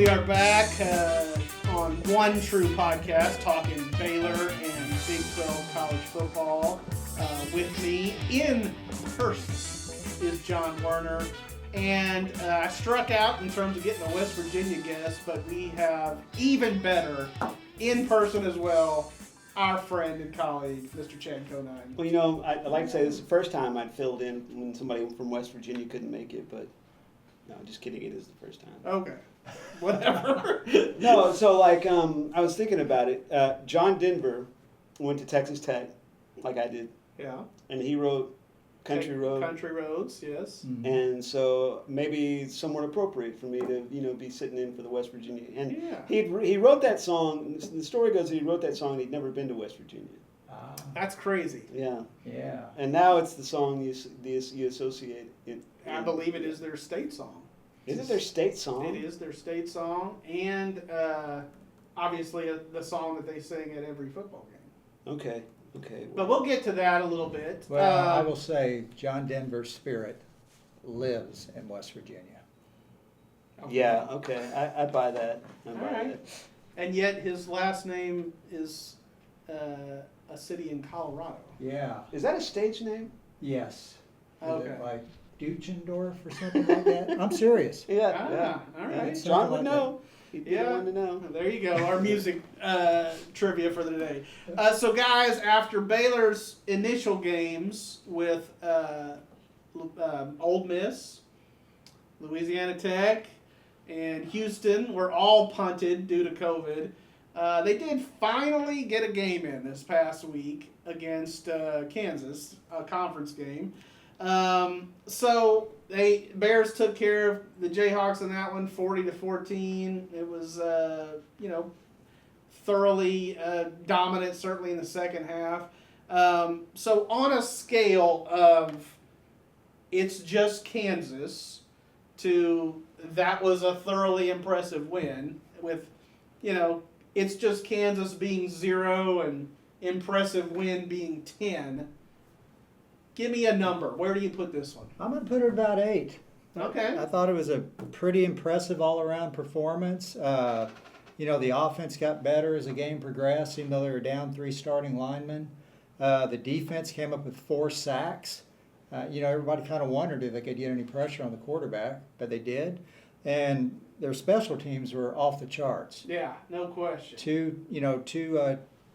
We are back on One True Podcast talking Baylor and Big 12 college football. With me in person is John Werner. And I struck out in terms of getting a West Virginia guest, but we have even better in person as well, our friend and colleague, Mr. Chad Conine. Well, you know, I'd like to say this is the first time I'd filled in when somebody from West Virginia couldn't make it, but no, just kidding, it is the first time. Okay, whatever. No, so like I was thinking about it. John Denver went to Texas Tech, like I did. Yeah. And he wrote Country Road. Country Roads, yes. Mm-hmm. And so maybe somewhat appropriate for me to, be sitting in for the West Virginia. And yeah. he wrote that song. The story goes that he wrote that song and he'd never been to West Virginia. That's crazy. Yeah. Yeah. And now it's the song you associate it. I believe it is their state song. Is it their state song? It is their state song, and obviously the song that they sing at every football game. Okay. But we'll get to that a little bit. Well, I will say John Denver's spirit lives in West Virginia. Okay. Yeah, okay. I buy that. That. And yet his last name is a city in Colorado. Yeah. Is that a stage name? Yes. Okay. Is it like Duchendorf or something like that? I'm serious. Yeah. All right. John would know. He'd be the one to know. There you go. Our music trivia for the day. So, guys, after Baylor's initial games with Ole Miss, Louisiana Tech, and Houston were all punted due to COVID. They did finally get a game in this past week against Kansas, a conference game. So Bears took care of the Jayhawks in that one, 40-14. It was, thoroughly dominant, certainly in the second half. So on a scale of it's just Kansas to that was a thoroughly impressive win with, it's just Kansas being 0 and impressive win being 10. Give me a number. Where do you put this one? I'm going to put it about 8. Okay. I thought it was a pretty impressive all-around performance. The offense got better as the game progressed, even though they were down 3 starting linemen. The defense came up with 4 sacks. Everybody kind of wondered if they could get any pressure on the quarterback, but they did. And their special teams were off the charts. Yeah, no question. Two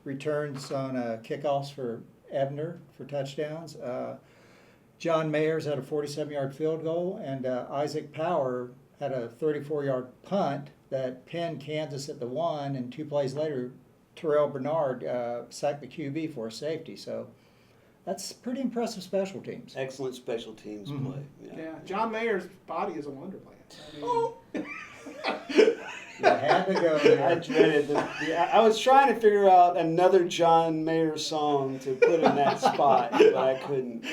returns on kickoffs for Ebner for touchdowns. John Mayers had a 47-yard field goal, and Isaac Power had a 34-yard punt that pinned Kansas at the 1, and 2 plays later, Terrell Bernard sacked the QB for a safety. So that's pretty impressive special teams. Excellent special teams play. Yeah. John Mayer's body is a wonderland. You had to go there. I dreaded I was trying to figure out another John Mayer song to put in that spot, but I couldn't.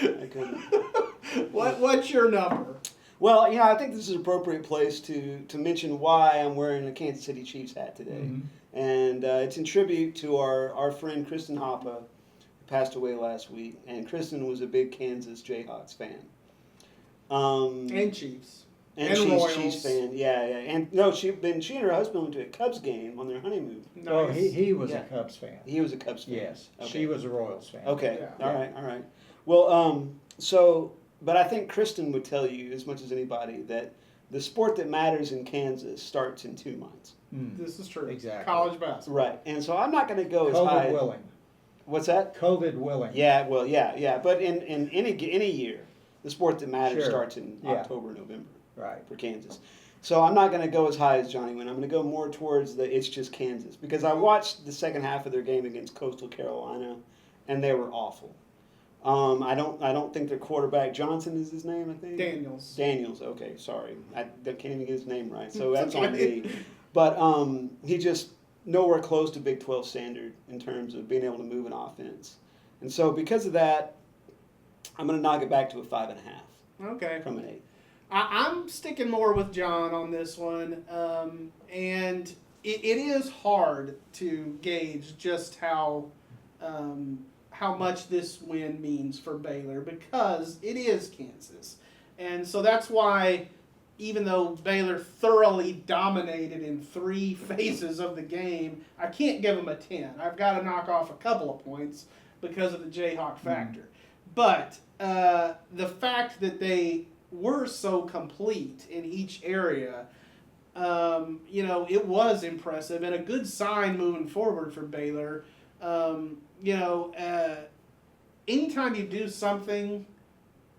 What's your number? Well, I think this is an appropriate place to mention why I'm wearing a Kansas City Chiefs hat today. Mm-hmm. And it's in tribute to our friend Kristen Hoppe, who passed away last week. And Kristen was a big Kansas Jayhawks fan. And Chiefs. And Chiefs fan, yeah. And no, she and her husband went to a Cubs game on their honeymoon. Nice. Oh, he was a Cubs fan. He was a Cubs fan. Yes, okay. She was a Royals fan. Okay, yeah. All right. Well, but I think Kristen would tell you as much as anybody that the sport that matters in Kansas starts in 2 months. This is true. Exactly. College basketball. Right, and so I'm not going to go as high. COVID willing. What's that? COVID willing. Yeah, well, yeah. But in any year, the sport that matters Sure. starts in October, November. Right. For Kansas. So I'm not going to go as high as Johnny went. I'm going to go more towards the it's just Kansas. Because I watched the second half of their game against Coastal Carolina, and they were awful. I don't think their quarterback, Johnson is his name, I think? Daniels, okay, sorry. I can't even get his name right, so that's on me. But he just nowhere close to Big 12 standard in terms of being able to move an offense. And so because of that, I'm going to knock it back to a 5.5. Okay. From an 8. I'm sticking more with John on this one, and it is hard to gauge just how much this win means for Baylor because it is Kansas. And so that's why even though Baylor thoroughly dominated in 3 phases of the game, I can't give them a 10. I've got to knock off a couple of points because of the Jayhawk factor. But the fact that they were so complete in each area, it was impressive and a good sign moving forward for Baylor. Anytime you do something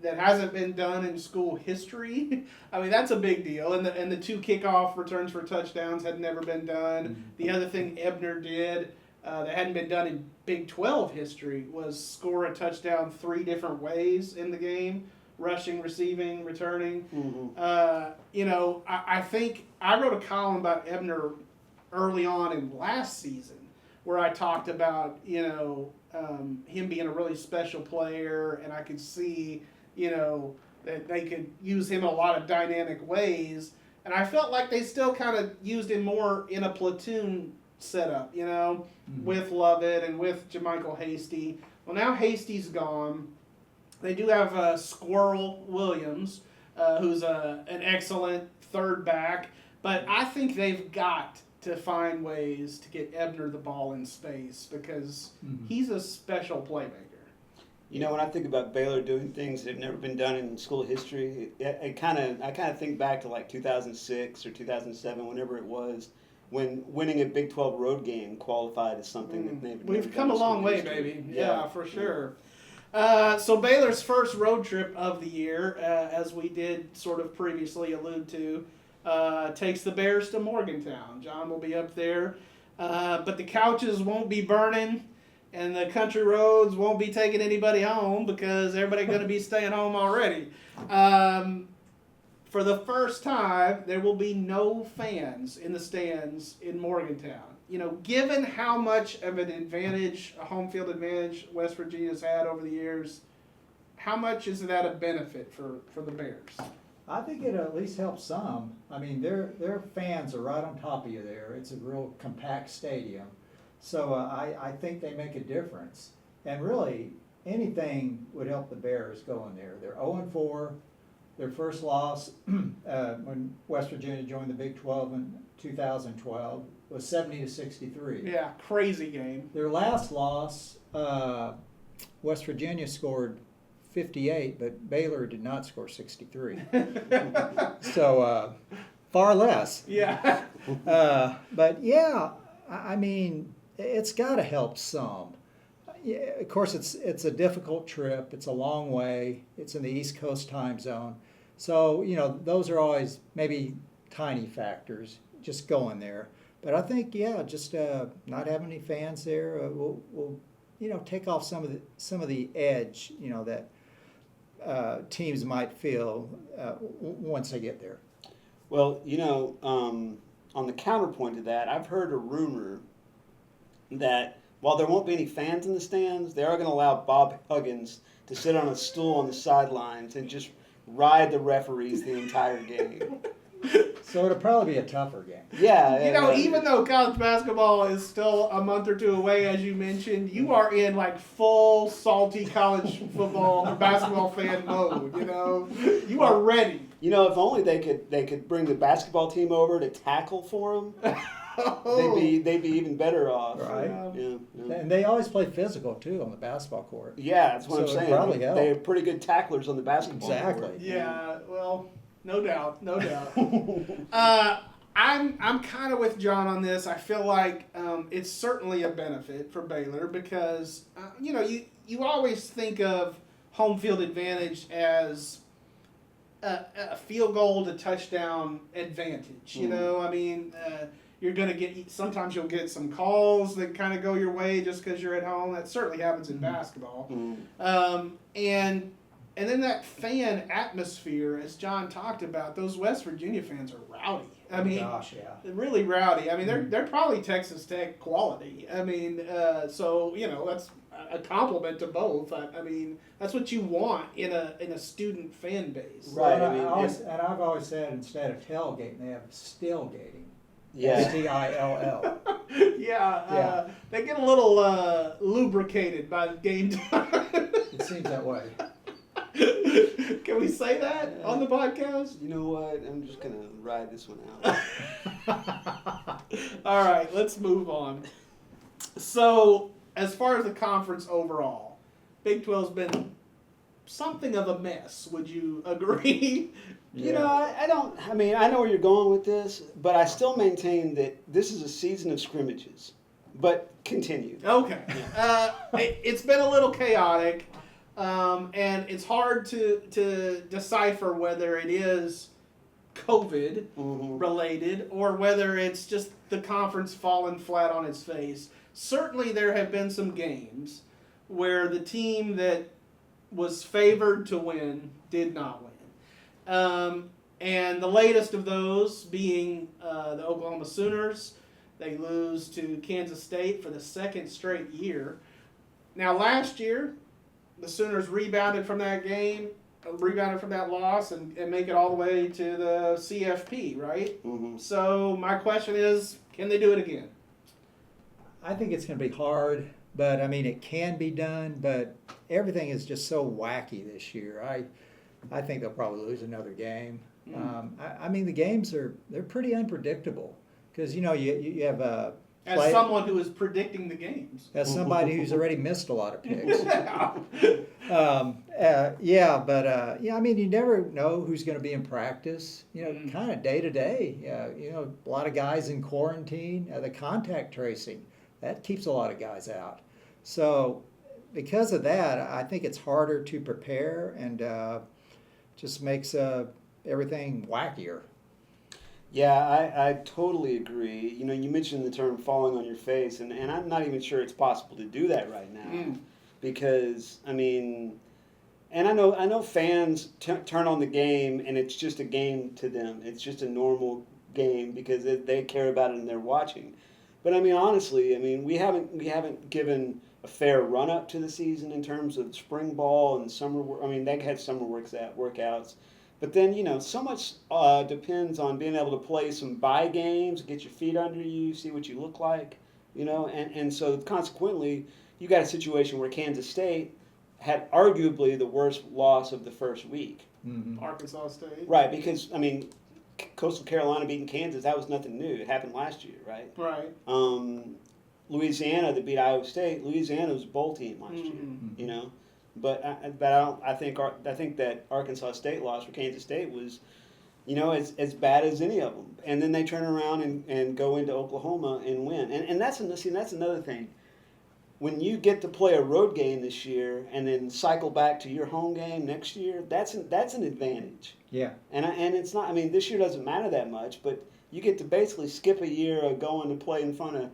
that hasn't been done in school history, I mean, that's a big deal. And the 2 kickoff returns for touchdowns had never been done. Mm-hmm. The other thing Ebner did that hadn't been done in Big 12 history was score a touchdown 3 different ways in the game: rushing, receiving, returning. Mm-hmm. I think I wrote a column about Ebner early on in last season where I talked about, him being a really special player, and I could see, that they could use him in a lot of dynamic ways. And I felt like they still kind of used him more in a platoon setup, with Lovett and with Jermichael Hasty. Well, now Hasty's gone. They do have Squirrel Williams, who's an excellent third back. But I think they've got to find ways to get Ebner the ball in space because he's a special playmaker. When I think about Baylor doing things that have never been done in school history, I kind of think back to like 2006 or 2007, whenever it was, when winning a Big 12 road game qualified as something that they've never We've come a long way, baby. Yeah, for sure. So Baylor's first road trip of the year, as we did sort of previously allude to, takes the Bears to Morgantown. John will be up there, but the couches won't be burning, and the country roads won't be taking anybody home because everybody's going to be staying home already. For the first time, there will be no fans in the stands in Morgantown. Given how much of an advantage, a home field advantage, West Virginia's had over the years, how much is that a benefit for the Bears? I think it at least helps some. I mean, their fans are right on top of you there. It's a real compact stadium. So I think they make a difference. And really, anything would help the Bears going there. They're 0-4. Their first loss when West Virginia joined the Big 12 in 2012 was 70-63. Yeah, crazy game. Their last loss, West Virginia scored 58, but Baylor did not score 63. So far less. Yeah. But yeah, I mean, it's got to help some. Yeah, of course, it's a difficult trip. It's a long way. It's in the East Coast time zone. So, those are always maybe tiny factors, just going there. But I think, just not having any fans there will take off some of the edge, that teams might feel once they get there. Well, on the counterpoint to that, I've heard a rumor that while there won't be any fans in the stands, they are going to allow Bob Huggins to sit on a stool on the sidelines and just ride the referees the entire game. So it'll probably be a tougher game. Yeah. Even though college basketball is still a month or two away, as you mentioned, you are in like full salty college football or basketball fan mode. You are ready. If only they could bring the basketball team over to tackle for them. They'd be even better off. Right. Yeah. And they always play physical too on the basketball court. Yeah, that's what I'm saying. Probably help. They're pretty good tacklers on the basketball court. Yeah. Well, no doubt. I'm kind of with John on this. I feel like it's certainly a benefit for Baylor because you always think of home field advantage as a field goal to touchdown advantage. I mean, you're going to sometimes you'll get some calls that kind of go your way just because you're at home. That certainly happens in basketball. And then that fan atmosphere, as John talked about, those West Virginia fans are rowdy. I mean, they're really rowdy. I mean, they're probably Texas Tech quality. I mean, so that's a compliment to both. I mean, that's what you want in a student fan base. Right. I've always said instead of tailgating, they have stillgating. Yeah. STILL. Yeah. They get a little lubricated by game time. It seems that way. Can we say that on the podcast? You know what? I'm just gonna ride this one out. All right, let's move on. So, as far as the conference overall, Big 12's been something of a mess. Would you agree? You know, I don't. I mean, I know where you're going with this, but I still maintain that this is a season of scrimmages. But continue. Okay. It's been a little chaotic, and it's hard to decipher whether it is COVID related or whether it's just the conference falling flat on its face. Certainly there have been some games where the team that was favored to win did not win. And the latest of those being the Oklahoma Sooners. They lose to Kansas State for the second straight year. Now, last year, the Sooners rebounded from that game, rebounded from that loss, and make it all the way to the CFP, right? Mm-hmm. So my question is, can they do it again? I think it's going to be hard, but I mean, it can be done, but everything is just so wacky this year. I think they'll probably lose another game. I mean, the games they're pretty unpredictable. Because, you know, you have a... As someone who is predicting the games. As somebody who's already missed a lot of picks. I mean, you never know who's going to be in practice. You know, kind of day to day. You know, a lot of guys in quarantine. The contact tracing, that keeps a lot of guys out. So, because of that, I think it's harder to prepare and just makes everything wackier. Yeah, I totally agree. You know, you mentioned the term falling on your face, and I'm not even sure it's possible to do that right now. Because, I mean, and I know fans turn on the game, and it's just a game to them. It's just a normal game because they care about it and they're watching. But, I mean, honestly, I mean, we haven't given a fair run-up to the season in terms of spring ball and summer work. I mean, they had summer workouts. But then, you know, so much depends on being able to play some bye games, get your feet under you, see what you look like, you know. And so consequently, you got a situation where Kansas State had arguably the worst loss of the first week. Mm-hmm. Arkansas State. Right, because, I mean, Coastal Carolina beating Kansas, that was nothing new. It happened last year, right? Right. Louisiana that beat Iowa State, Louisiana was a bowl team last year, you know. But I think that Arkansas State loss for Kansas State was, you know, as bad as any of them. And then they turn around and go into Oklahoma and win. And that's another thing. When you get to play a road game this year and then cycle back to your home game next year, that's an advantage. Yeah. And it's not. I mean, this year doesn't matter that much, but you get to basically skip a year of going to play in front of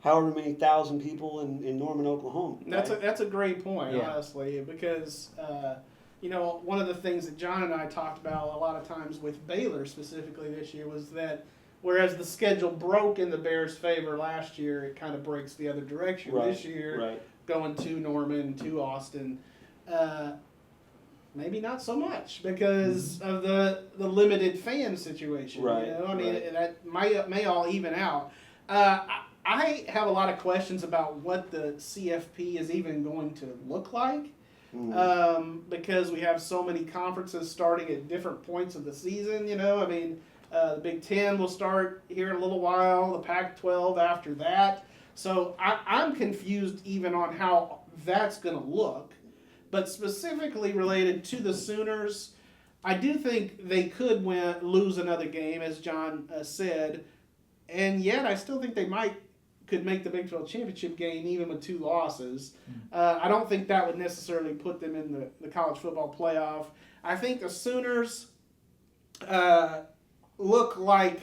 however many thousand people in Norman, Oklahoma. Right? That's a great point, honestly, because you know, one of the things that John and I talked about a lot of times with Baylor specifically this year was that whereas the schedule broke in the Bears' favor last year, it kind of breaks the other direction this year, going to Norman, to Austin. Maybe not so much because of the limited fan situation. Right. You know? I mean, that may all even out. I have a lot of questions about what the CFP is even going to look like because we have so many conferences starting at different points of the season. You know, I mean, the Big Ten will start here in a little while, the Pac-12 after that. So I'm confused even on how that's going to look. But specifically related to the Sooners, I do think they could lose another game, as John said, and yet I still think they could make the Big 12 championship game even with 2 losses. I don't think that would necessarily put them in the college football playoff. I think the Sooners look like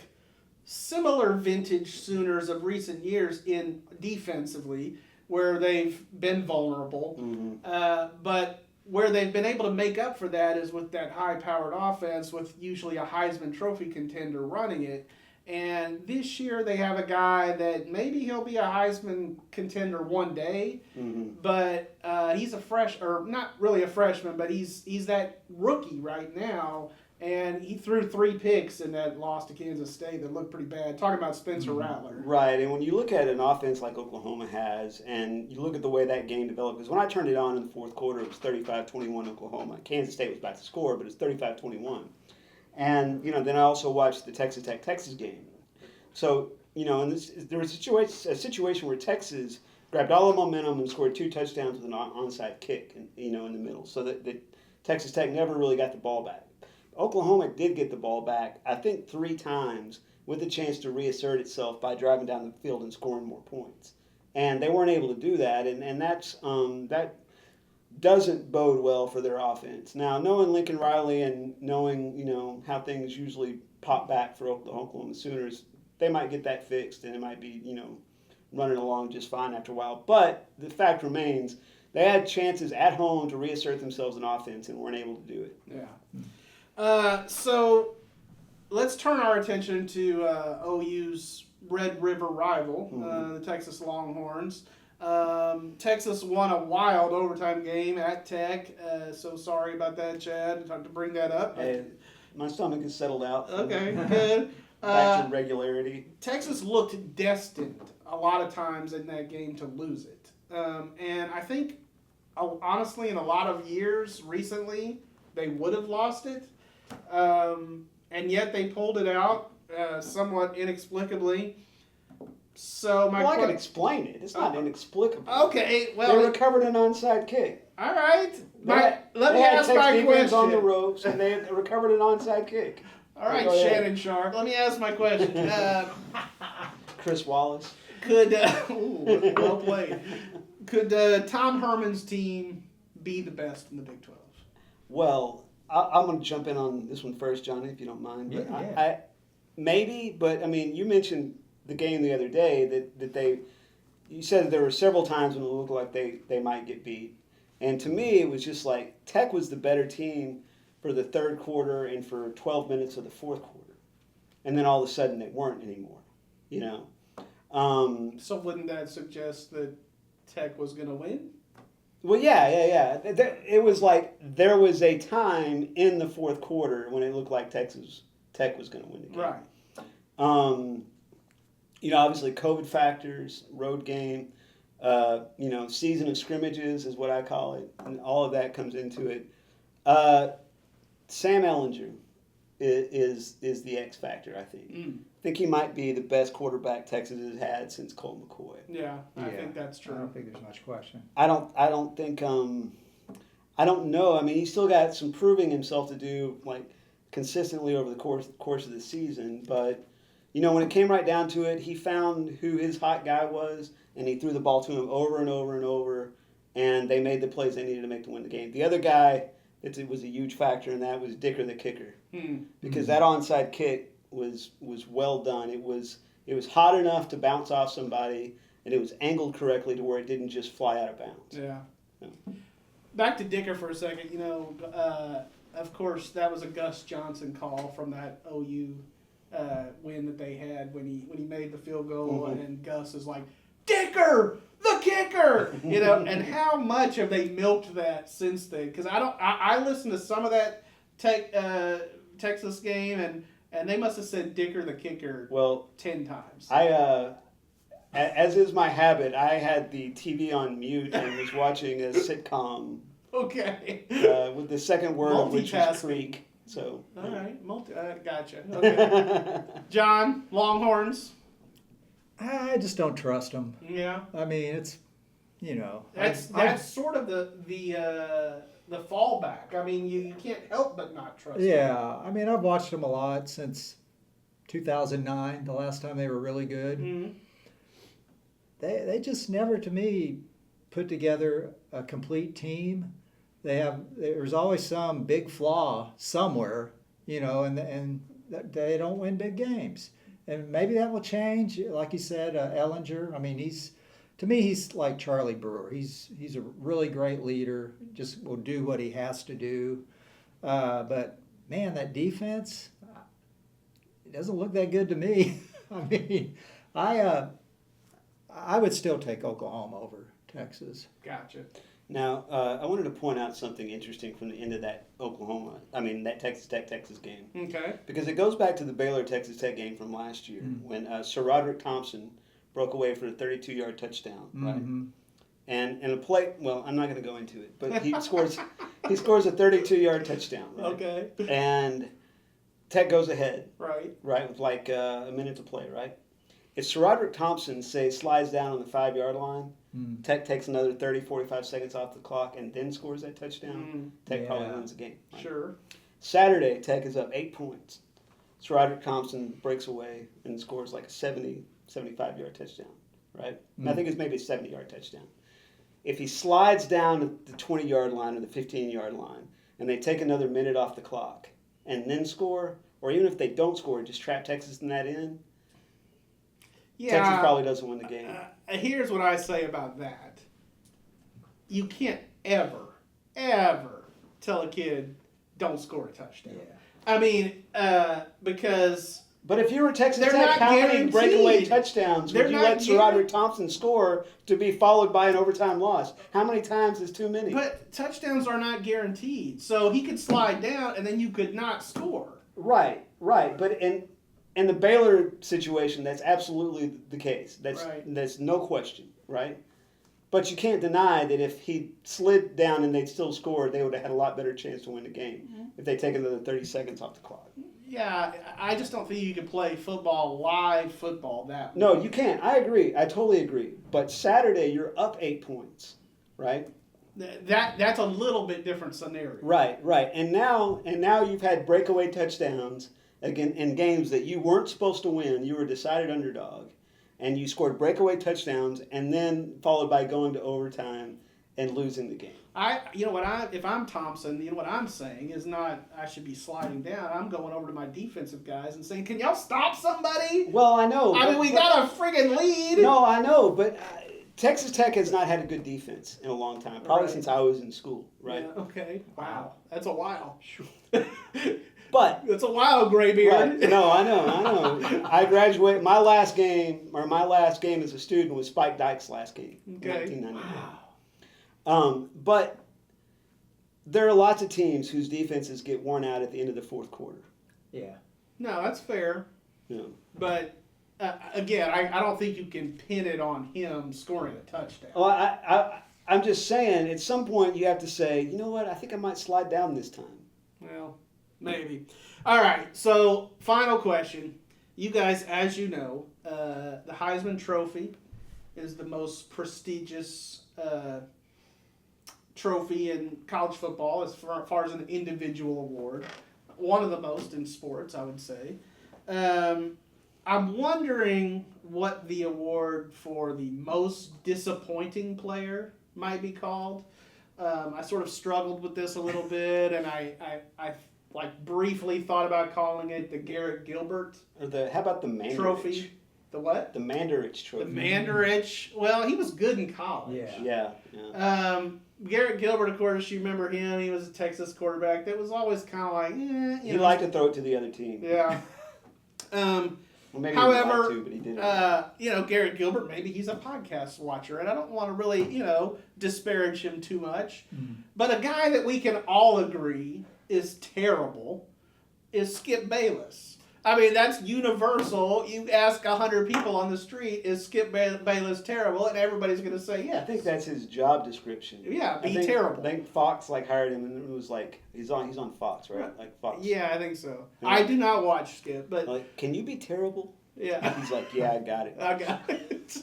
similar vintage Sooners of recent years in defensively, where they've been vulnerable. But where they've been able to make up for that is with that high-powered offense with usually a Heisman Trophy contender running it. And this year they have a guy that maybe he'll be a Heisman contender one day, but he's not really a freshman, but he's that rookie right now And he threw 3 picks in that loss to Kansas State that looked pretty bad. Talking about Spencer Rattler. Right, and when you look at an offense like Oklahoma has, and you look at the way that game developed, because when I turned it on in the fourth quarter, it was 35-21 Oklahoma. Kansas State was about to score, but it's 35-21. And, then I also watched the Texas Tech-Texas game. So, and there was a situation where Texas grabbed all the momentum and scored 2 touchdowns with an onside kick, in the middle, so that Texas Tech never really got the ball back. Oklahoma did get the ball back, I think 3 times, with a chance to reassert itself by driving down the field and scoring more points. And they weren't able to do that, and that's that doesn't bode well for their offense. Now, knowing Lincoln Riley and knowing, how things usually pop back for Oklahoma Sooners, they might get that fixed, and it might be, running along just fine after a while. But the fact remains, they had chances at home to reassert themselves in offense and weren't able to do it. Yeah. So let's turn our attention to OU's Red River rival, the Texas Longhorns. Texas won a wild overtime game at Tech. So sorry about that, Chad. Time to bring that up. Hey, my stomach is settled out. Okay, good. Back to regularity. Texas looked destined a lot of times in that game to lose it. And I think, honestly, in a lot of years recently, they would have lost it. And yet they pulled it out somewhat inexplicably. So I can explain it. It's not inexplicable. Okay, well, they recovered an onside kick. All right. Let me they ask had my Tex Stevens question. on the ropes, and they recovered an onside kick. All right, Shannon Sharp. Let me ask my question. Chris Wallace. Well played. Could Tom Herman's team be the best in the Big 12? Well, I'm going to jump in on this one first, Johnny, if you don't mind. But I maybe, but I mean, you mentioned the game the other day you said that there were several times when it looked like they might get beat. And to me, it was just like Tech was the better team for the third quarter and for 12 minutes of the fourth quarter. And then all of a sudden they weren't anymore, So wouldn't that suggest that Tech was going to win? Well, yeah. It was like there was a time in the fourth quarter when it looked like Tech was going to win the game. Right. Obviously COVID factors, road game, season of scrimmages is what I call it, and all of that comes into it. Sam Ehlinger is the X factor, I think. I think he might be the best quarterback Texas has had since Colt McCoy. Yeah, I think that's true. I don't think there's much question. I don't think I don't know. I mean, he's still got some proving himself to do, like consistently over the course of the season. But when it came right down to it, he found who his hot guy was, and he threw the ball to him over and over and over, and they made the plays they needed to make to win the game. The other guy it was a huge factor in that was Dicker the kicker, because that onside kick was well done. It was hot enough to bounce off somebody, and it was angled correctly to where it didn't just fly out of bounds. Yeah. Back to Dicker for a second. Of course, that was a Gus Johnson call from that OU win that they had when he made the field goal, and Gus is like, Dicker, the kicker, and how much have they milked that since then? Because I listened to some of that Texas game, and they must have said Dicker the kicker 10 times. As is my habit, I had the TV on mute and was watching a sitcom. Okay. With the second word of which was Creek. So. All right, gotcha. Okay. John, Longhorns. I just don't trust them. Yeah. I mean, it's, That's sort of the fallback. I mean, you can't help but not trust them. Yeah. I mean, I've watched them a lot since 2009, the last time they were really good. Mm-hmm. They just never, to me, put together a complete team. There's always some big flaw somewhere, and they don't win big games. And maybe that will change. Like you said, Ehlinger, I mean, he's like Charlie-Brewer. He's a really great leader, just will do what he has to do. But, man, that defense, it doesn't look that good to me. I mean, I would still take Oklahoma over Texas. Gotcha. Now, I wanted to point out something interesting from the end of that that Texas Tech-Texas game. Okay. Because it goes back to the Baylor-Texas Tech game from last year when Sir Roderick Thompson broke away for a 32-yard touchdown, right? Mm-hmm. And a play, well, I'm not going to go into it, but he scores a 32-yard touchdown, right? Okay. And Tech goes ahead, Right. with like a minute to play, right? If Sir Roderick Thompson, slides down on the 5-yard line, Tech takes another 30, 45 seconds off the clock and then scores that touchdown, Tech probably wins the game. Right? Sure. Saturday, Tech is up 8 points. Sir Roderick Thompson breaks away and scores like a 70, 75-yard touchdown, right? I think it's maybe a 70-yard touchdown. If he slides down to the 20-yard line or the 15-yard line and they take another minute off the clock and then score, or even if they don't score, just trap Texas in that end, Texas probably doesn't win the game. Here's what I say about that. You can't ever tell a kid, don't score a touchdown. Yeah. I mean, because... But if you were Texas They're Tech, not how many guaranteed. breakaway touchdowns They're would you not let Sir Roderick Thompson score to be followed by an overtime loss? How many times is too many? But touchdowns are not guaranteed. So he could slide down and then you could not score. Right. But in the Baylor situation, that's absolutely the case. That's no question, right? But you can't deny that if he slid down and they'd still scored, they would have had a lot better chance to win the game if they take another 30 seconds off the clock. Yeah, I just don't think you can play live football that way. No, you can't. I agree. I totally agree. But Saturday, you're up 8 points, right? That's a little bit different scenario. Right. And now you've had breakaway touchdowns again in games that you weren't supposed to win. You were a decided underdog, and you scored breakaway touchdowns, and then followed by going to overtime and losing the game. If I'm Thompson, what I'm saying is not I should be sliding down. I'm going over to my defensive guys and saying, "Can y'all stop somebody?" Well, I know. We got a friggin' lead. No, I know, but Texas Tech has not had a good defense in a long time, probably since I was in school, right? Yeah, okay. Wow, that's a while. But it's a while, graybeard. Right. No, I know. I graduated. My last game as a student was Spike Dyke's last game, in 1999. Wow. But there are lots of teams whose defenses get worn out at the end of the fourth quarter. Yeah. No, that's fair. Yeah. But again, I don't think you can pin it on him scoring a touchdown. Well, I'm just saying, at some point you have to say, you know what, I think I might slide down this time. Well, maybe. All right, so final question. You guys, as you know, the Heisman Trophy is the most prestigious trophy in college football as far as an individual award. One of the most in sports, I would say. I'm wondering what the award for the most disappointing player might be called. I sort of struggled with this a little bit, and I briefly thought about calling it the Garrett Gilbert Or how about the Mandarich Trophy. The what? The Mandarich Trophy. The Mandarich. Well, he was good in college. Yeah. Garrett Gilbert, of course, you remember him. He was a Texas quarterback that was always kind of like, He liked to throw it to the other team. Yeah. Well, maybe However, he didn't like to, but he did it. Garrett Gilbert, maybe he's a podcast watcher, and I don't want to really, disparage him too much. But a guy that we can all agree is terrible is Skip Bayless. I mean, that's universal. You ask 100 people on the street, is Skip Bayless terrible? And everybody's going to say yes. I think that's his job description. Yeah, terrible. I think Fox hired him, and it was like he's on Fox, right? Like Fox. Yeah, I think so. Yeah. I do not watch Skip, but like, can you be terrible? Yeah. He's like, yeah, I got it. I got it.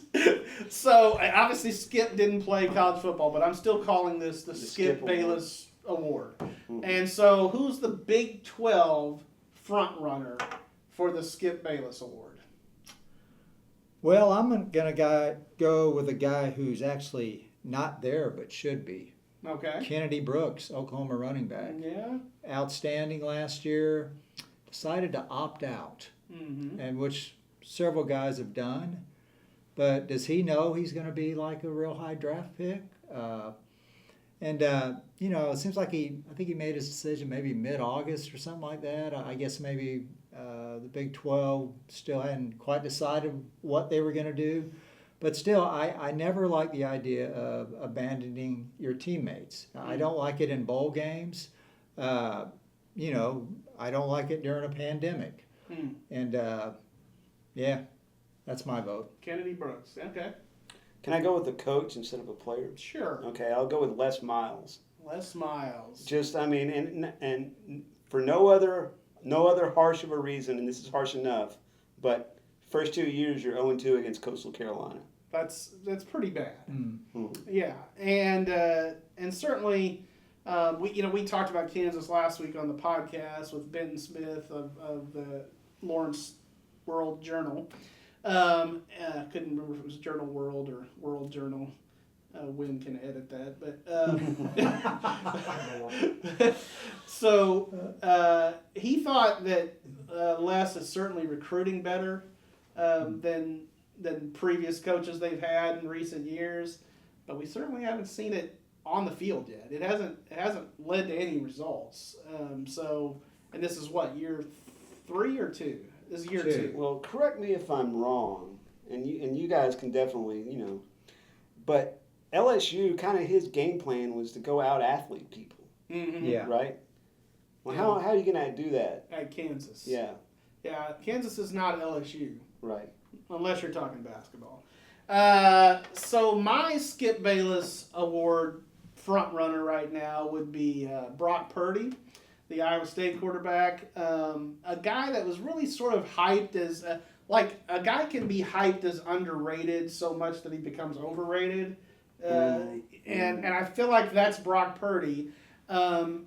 So obviously Skip didn't play college football, but I'm still calling this the Skip Bayless Award. Mm-hmm. And so, who's the Big 12 front runner for the Skip Bayless Award? Well, I'm going to go with a guy who's actually not there but should be. Okay. Kennedy Brooks, Oklahoma running back. Yeah. Outstanding last year. Decided to opt out, and which several guys have done. But does he know he's going to be like a real high draft pick? It seems like I think he made his decision maybe mid-August or something like that. I guess maybe the Big 12 still hadn't quite decided what they were going to do. But still, I never like the idea of abandoning your teammates. I don't like it in bowl games. You know, I don't like it during a pandemic. And yeah, that's my vote. Kennedy Brooks. Okay. Can I go with the coach instead of a player? Sure. Okay, I'll go with Les Miles. Les Miles. Just, I mean, and for no other harsh of a reason, and this is harsh enough, but first 2 years you're 0-2 against Coastal Carolina. That's pretty bad. Mm-hmm. Yeah, and certainly, we talked about Kansas last week on the podcast with Benton Smith of the Lawrence World Journal. Couldn't remember if it was Journal World or World Journal. Wynn can edit that, but so he thought that Les is certainly recruiting better than previous coaches they've had in recent years, but we certainly haven't seen it on the field yet. It hasn't led to any results. And this is what, year 3 or 2? This is year 2. Well, correct me if I'm wrong, and you guys can definitely, but LSU, kind of his game plan was to go out athlete people. Mm-hmm. Yeah. Right? Well, how are you going to do that? At Kansas. Yeah. Yeah, Kansas is not LSU. Right. Unless you're talking basketball. So my Skip Bayless Award front runner right now would be Brock Purdy, the Iowa State quarterback. A guy that was really sort of hyped as, a guy can be hyped as underrated so much that he becomes overrated. And I feel like that's Brock Purdy.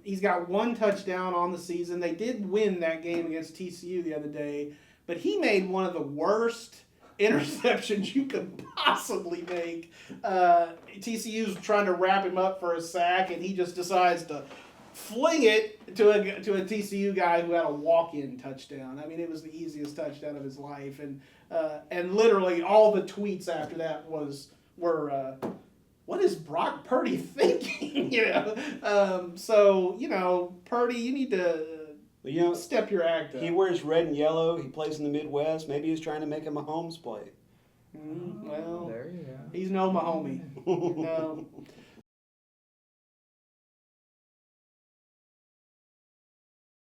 He's got 1 touchdown on the season. They did win that game against TCU the other day, but he made one of the worst interceptions you could possibly make. TCU's trying to wrap him up for a sack, and he just decides to fling it to a TCU guy who had a walk-in touchdown. I mean, it was the easiest touchdown of his life, and literally all the tweets after that were. What is Brock Purdy thinking? Purdy, you need to step your act up. He wears red and yellow. He plays in the Midwest. Maybe he's trying to make a Mahomes play. Well, there you go. He's no Mahomie. No.